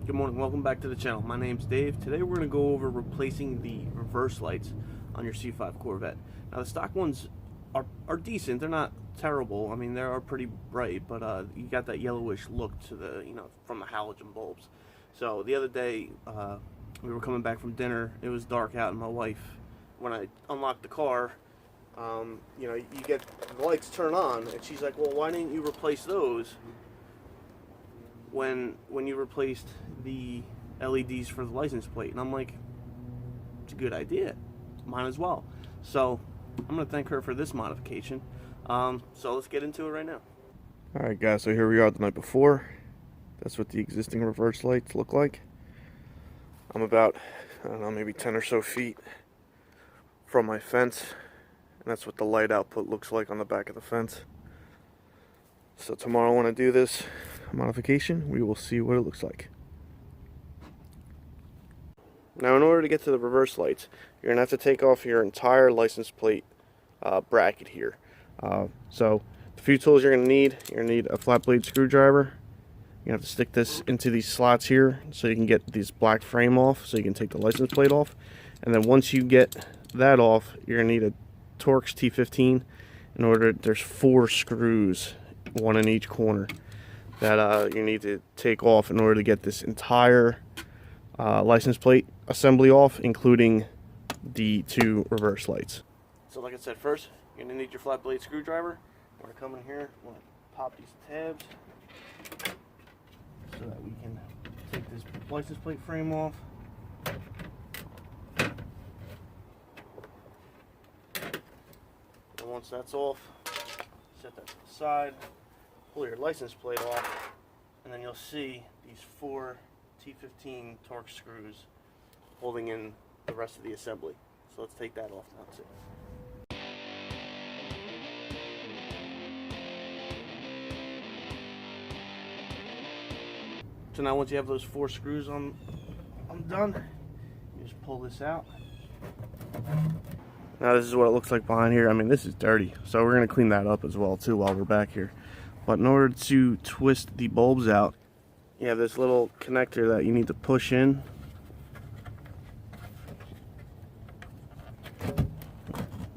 Good morning, welcome back to the channel. My name's Dave. Today we're going to go over replacing the reverse lights on your C5 Corvette. Now the stock ones are decent, they're not terrible. I mean, they are pretty bright, but you got that yellowish look to the, from the halogen bulbs. So the other day, we were coming back from dinner, it was dark out, and my wife, when I unlocked the car, you get the lights turn on, and she's like, well, why didn't you replace those when you replaced the LEDs for the license plate? And I'm like, it's a good idea, might as well. So I'm gonna thank her for this modification. So let's get into it right now. Alright guys, so here we are the night before. That's what the existing reverse lights look like. I'm about, I don't know, maybe 10 or so feet from my fence, and that's what the light output looks like on the back of the fence. So tomorrow when I do this modification, we will see what it looks like. Now in order to get to the reverse lights, you're going to have to take off your entire license plate bracket here. So the few tools you're going to need a flat blade screwdriver. You have to stick this into these slots here so you can get this black frame off, so you can take the license plate off. And then once you get that off, you're going to need a Torx T15 in order. There's 4 screws, one in each corner, that you need to take off in order to get this entire license plate assembly off, including the 2 reverse lights. So like I said, first you're going to need your flat blade screwdriver. We're going to come in here, we're going to pop these tabs so that we can take this license plate frame off. And once that's off, set that to the side, pull your license plate off, and then you'll see these 4 T15 Torx screws holding in the rest of the assembly. So let's take that off now too. So now once you have those 4 screws on done, you just pull this out. Now this is what it looks like behind here. I mean, this is dirty, so we're going to clean that up as well too while we're back here. But in order to twist the bulbs out, you have this little connector that you need to push in.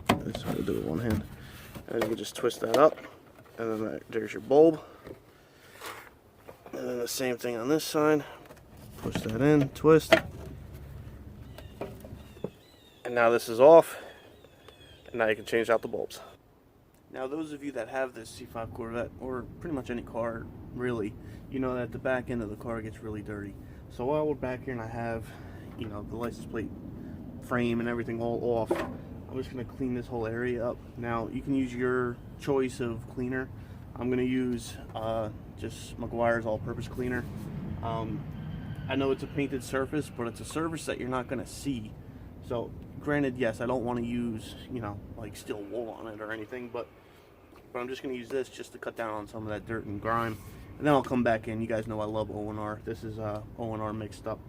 That's how to do it with one hand. And you can just twist that up, and then there's your bulb. And then the same thing on this side. Push that in, twist. And now this is off. And now you can change out the bulbs. Now those of you that have this C5 Corvette, or pretty much any car really, you know that the back end of the car gets really dirty. So while we're back here and I have, the license plate frame and everything all off, I'm just going to clean this whole area up. Now you can use your choice of cleaner. I'm going to use just Meguiar's all-purpose cleaner. I know it's a painted surface, but it's a surface that you're not going to see. So granted, yes, I don't want to use, like steel wool on it or anything, but I'm just going to use this just to cut down on some of that dirt and grime. And then I'll come back in. You guys know I love O&R. This is O&R mixed up.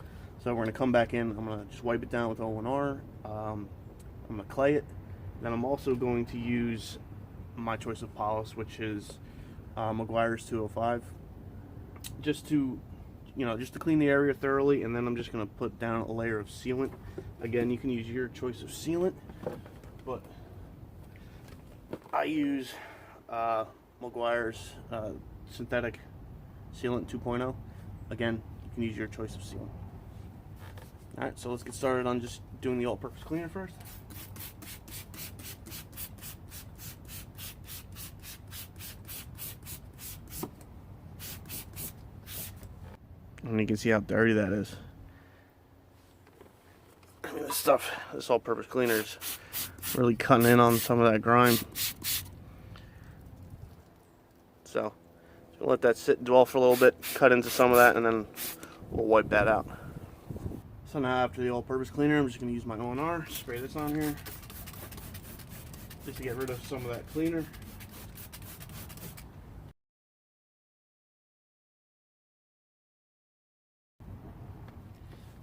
So we're going to come back in. I'm going to just wipe it down with O&R. I'm going to clay it. Then I'm also going to use my choice of polish, which is Meguiar's 205. Just to clean the area thoroughly, and then I'm just going to put down a layer of sealant. Again, you can use your choice of sealant, but I use Meguiar's synthetic sealant 2.0. Again, you can use your choice of sealant. Alright, so let's get started on just doing the all-purpose cleaner first. And you can see how dirty that is. I mean, this all-purpose cleaner is really cutting in on some of that grime. So, just gonna let that sit and dwell for a little bit, cut into some of that, and then we'll wipe that out. So now after the all-purpose cleaner, I'm just going to use my O&R, spray this on here, just to get rid of some of that cleaner.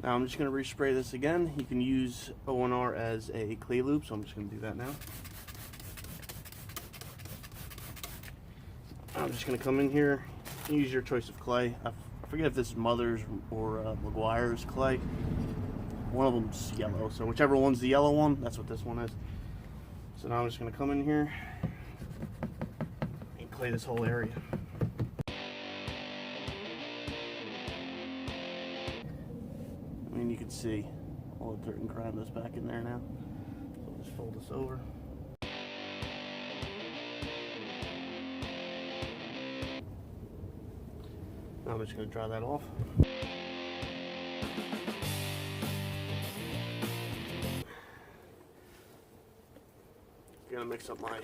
Now I'm just going to respray this again. You can use O&R as a clay loop, so I'm just going to do that now. I'm just going to come in here, use your choice of clay. I forget if this is Mother's or McGuire's clay. One of them's yellow, so whichever one's the yellow one, that's what this one is. So now I'm just going to come in here and clay this whole area. I mean, you can see all the dirt and grime that's back in there now. So I'll just fold this over. Now I'm just going to dry that off. Gonna mix up my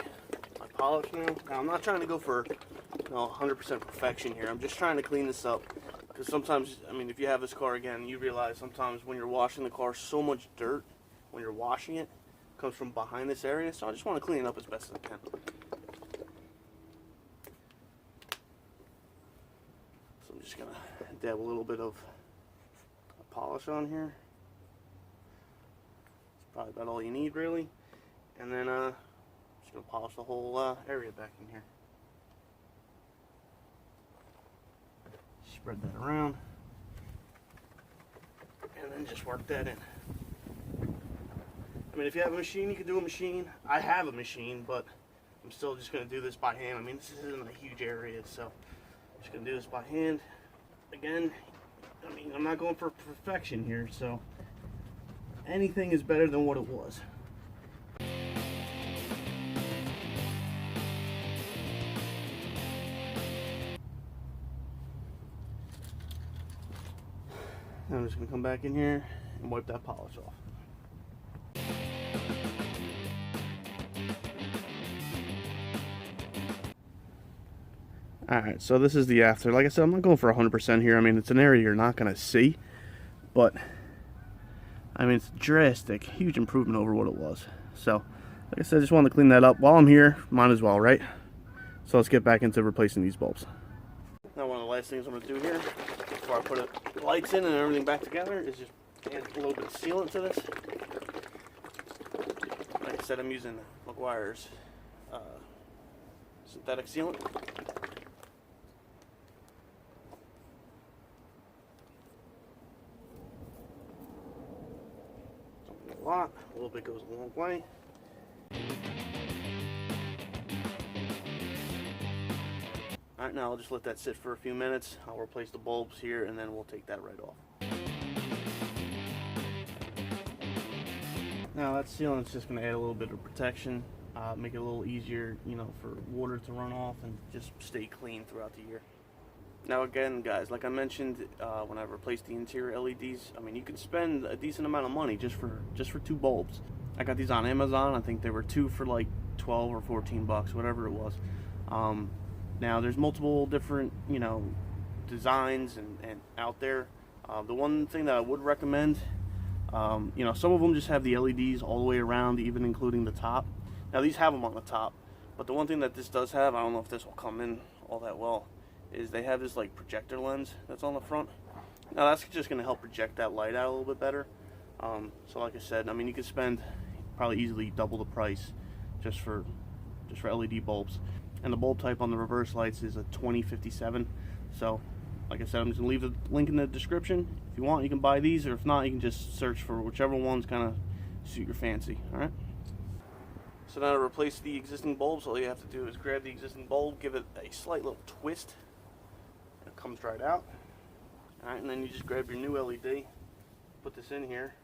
polish now. Now I'm not trying to go for 100% perfection here. I'm just trying to clean this up because sometimes, I mean, if you have this car again, you realize sometimes when you're washing the car, so much dirt when you're washing it comes from behind this area. So I just want to clean it up as best as I can. So I'm just gonna dab a little bit of polish on here. It's probably about all you need, really. And then just gonna polish the whole area back in here. Spread that around, and then just work that in. I mean, if you have a machine, you can do a machine. I have a machine, but I'm still just gonna do this by hand. I mean, this isn't a huge area, so I'm just gonna do this by hand. Again, I mean, I'm not going for perfection here, so anything is better than what it was. I'm just going to come back in here and wipe that polish off. Alright, so this is the after. Like I said, I'm not going for 100% here. I mean, it's an area you're not going to see, but I mean, it's drastic, huge improvement over what it was. So, like I said, I just wanted to clean that up. While I'm here, might as well, right? So let's get back into replacing these bulbs. Now, one of the last things I'm going to do here, before I put the lights in and everything back together, is just add a little bit of sealant to this. Like I said, I'm using McGuire's synthetic sealant. Don't a lot, a little bit goes a long way. Alright, now I'll just let that sit for a few minutes. I'll replace the bulbs here and then we'll take that right off. Now that sealant's just going to add a little bit of protection, make it a little easier, you know, for water to run off and just stay clean throughout the year. Now again, guys, like I mentioned, when I replaced the interior LEDs, I mean, you can spend a decent amount of money just for 2 bulbs. I got these on Amazon. I think they were 2 for like 12 or 14 bucks, whatever it was. Now there's multiple different, you know, designs and out there. The one thing that I would recommend, you know, some of them just have the LEDs all the way around, even including the top. Now these have them on the top, but the one thing that this does have, I don't know if this will come in all that well, is they have this like projector lens that's on the front. Now that's just going to help project that light out a little bit better. So like I said, I mean, you could spend probably easily double the price just for LED bulbs. And the bulb type on the reverse lights is a 2057. So like I said, I'm just going to leave the link in the description. If you want, you can buy these, or if not, you can just search for whichever ones kind of suit your fancy. Alright. So now to replace the existing bulbs, all you have to do is grab the existing bulb, give it a slight little twist, and it comes right out. Alright, and then you just grab your new LED, put this in here,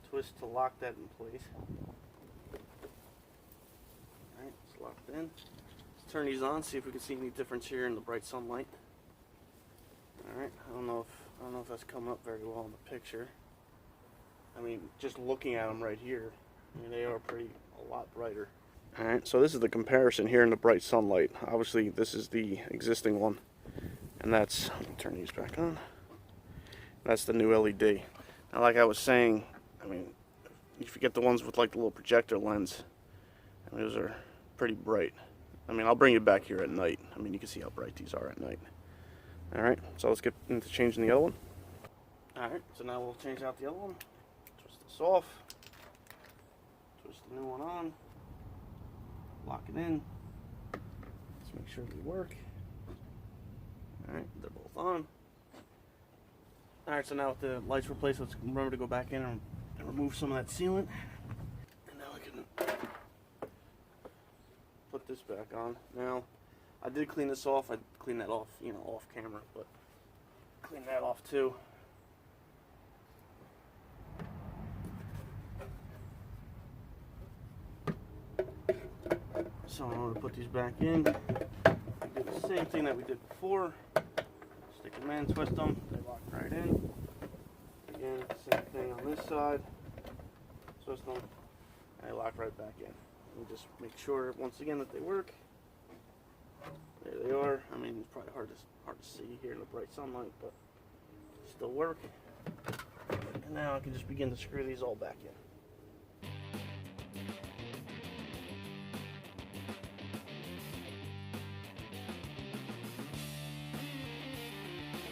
twist to lock that in place. Alright, it's locked in. Let's turn these on, see if we can see any difference here in the bright sunlight. Alright, I don't know if that's coming up very well in the picture. I mean, just looking at them right here, I mean, they are a lot brighter. Alright, so this is the comparison here in the bright sunlight. Obviously, this is the existing one, and that's, let me turn these back on. That's the new LED. Now, like I was saying, I mean, if you get the ones with like the little projector lens, I mean, those are pretty bright. I mean, I'll bring you back here at night. I mean, you can see how bright these are at night. Alright, so let's get into changing the other one. Alright, so now we'll change out the other one. Twist this off. Twist the new one on. Lock it in. Let's make sure they work. Alright, they're both on. Alright, so now with the lights replaced, let's remember to go back in and remove some of that sealant. And now I can put this back on. Now, I did clean this off. I cleaned that off, you know, off camera, but clean that off too. So in order to put these back in, we do the same thing that we did before. Stick them in, twist them, they lock right in. Again, same thing on this side. Twist them, and they lock right back in. And just make sure, once again, that they work. There they are. I mean, it's probably hard to see here in the bright sunlight, but still work. And now I can just begin to screw these all back in.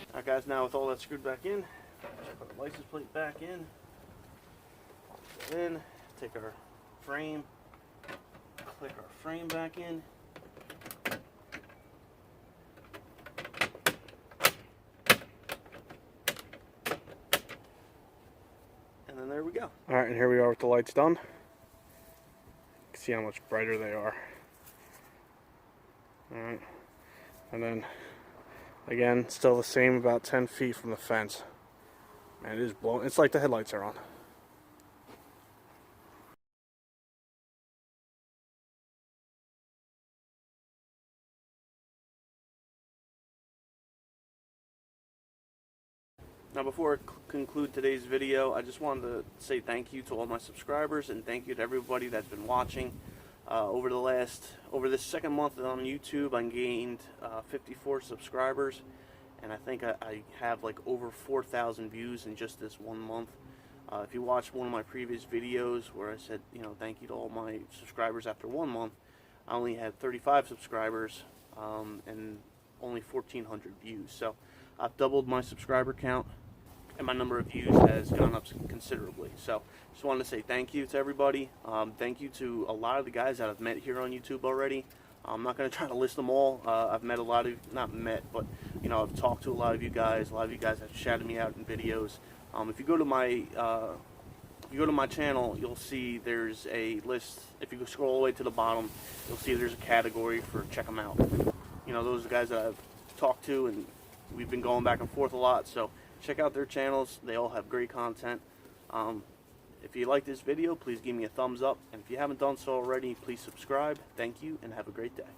Alright guys, now with all that screwed back in, just put the license plate back in, take our frame, click our frame back in, and then there we go. Alright, and here we are with the lights done. You can see how much brighter they are. Alright, and then again, still the same, about 10 feet from the fence. Man, it is blowing. It's like the headlights are on. Now before I conclude today's video, I just wanted to say thank you to all my subscribers and thank you to everybody that's been watching. Over this second month on YouTube, I gained 54 subscribers, and I think I have like over 4,000 views in just this 1 month. If you watched one of my previous videos where I said, you know, thank you to all my subscribers after 1 month, I only had 35 subscribers and only 1,400 views. So I've doubled my subscriber count, and my number of views has gone up considerably. So just wanted to say thank you to everybody. Thank you to a lot of the guys that I've met here on YouTube already. I'm not going to try to list them all. I've met a lot of, not met, but you know, I've talked to a lot of you guys. A lot of you guys have shouted me out in videos. If you go to my channel, you'll see there's a list. If you scroll all the way to the bottom, you'll see there's a category for check them out. You know, those are the guys that I've talked to, and we've been going back and forth a lot. So check out their channels. They all have great content. If you like this video, please give me a thumbs up. And if you haven't done so already, please subscribe. Thank you, and have a great day.